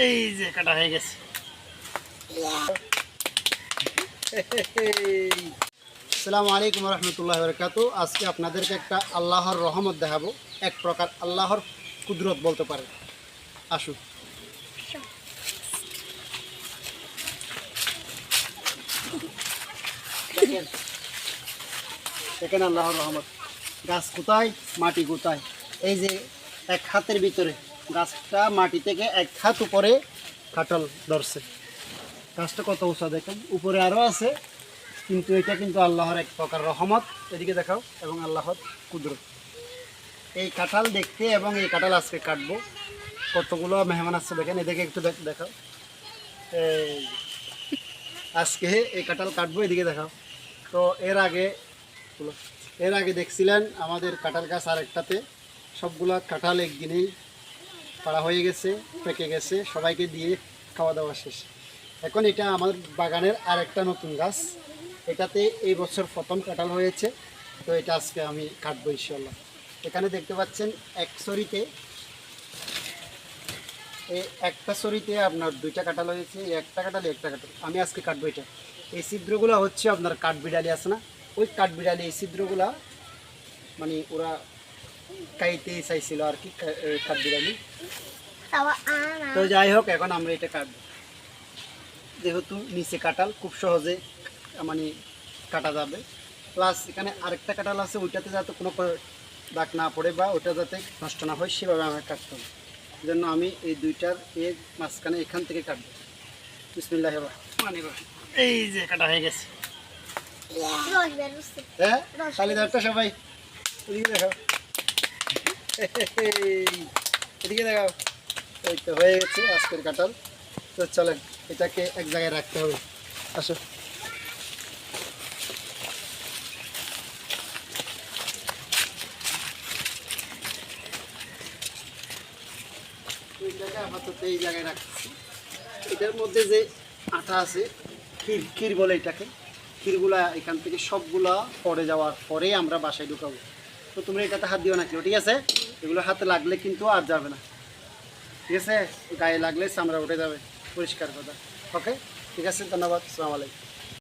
এই যে কাটা হয়ে গেছে। আসসালামু আলাইকুম রহমতুল্লাহ বরকাতু। আজকে আপনাদেরকে একটা আল্লাহর রহমত দেখাবো, এক প্রকার আল্লাহর কুদরত বলতে পারে। আসুন। দেখেন আল্লাহর রহমত। গাছ কোথায়, মাটি কোথায়। এই যে এক হাতের ভিতরে গাছটা মাটি থেকে এক হাত উপরে কাঁঠাল ধরছে। গাছটা কত উঁচা দেখেন, উপরে আরও আছে, কিন্তু এটা কিন্তু আল্লাহর এক প্রকার রহমত। এদিকে দেখাও, এবং আল্লাহর কুদরত। এই কাঁঠাল দেখতে এবং এই কাঁঠাল আজকে কাটবো। কতগুলো মেহমান আসছে দেখেন, এদিকে একটু দেখাও। এই আজকে এই কাঁঠাল কাটবো, এদিকে দেখাও। তো এর আগে দেখছিলেন আমাদের কাঁঠাল গাছ আরেকটাতে সবগুলা কাঁঠাল একদিনেই পাড়া হয়ে গেছে, পেকে গেছে, সবাইকে দিয়ে খাওয়া দাওয়া শেষ। এখন এটা আমার বাগানের আরেকটা নতুন গাছ, এটাতে এই বছর প্রথম কাঁঠাল হয়েছে। তো এটা আজকে আমি কাটবো ইনশাল্লাহ। এখানে দেখতে পাচ্ছেন একটা সরিতে আপনার দুইটা কাঁঠাল হয়েছে, একটা কাঁঠাল আমি আজকে কাটবো এটা। এই ছিদ্রগুলো হচ্ছে আপনার কাঠবিড়ালি আছে না, ওই কাঠবিড়ালি এই ছিদ্রগুলা মানে ওরা কাইতে চাইছিল আর কি, কাঠবিড়ালি। তো যাই হোক, এখন আমরা এটা কাটবো। যেহেতু নিচে কাঁঠাল খুব সহজে মানে কাটা যাবে, প্লাস এখানে আরেকটা কাঁঠাল আছে, ওইটাতে যাতে কোনো দাগ না পড়ে বা ওটা যাতে নষ্ট না হয় সেভাবে আমার কাটতে হবে। এই জন্য আমি এই দুইটার এর মাঝখানে এখান থেকে কাটবো। বিসমিল্লাহির রহমানির রহিম। এই যে কাটা হয়ে গেছে। হ্যাঁ, তালিদারটা সবাই এদিকে দেখাও, এদিকে দেখাও। এই তো হয়ে গেছে আজকের কাঁঠাল। তো চলেন এটাকে এক জায়গায় রাখতে হবে। আসো। এটাকে আপাতত এই জায়গায় রাখছি। এটার মধ্যে যে আটা আছে, ক্ষীর বলে এটাকে, ক্ষীরগুলা এখান থেকে সবগুলা পড়ে যাওয়ার পরে আমরা বাসায় ঢুকাবো। তো তোমরা এটাতে হাত দিও না কেউ, ঠিক আছে? এগুলো হাতে লাগলে কিন্তু আর যাবে না, ঠিক আছে? গায়ে লাগলে চামড়া উঠে যাবে, পরিষ্কার কথা। ওকে, ঠিক আছে, ধন্যবাদ, আসসালামু আলাইকুম।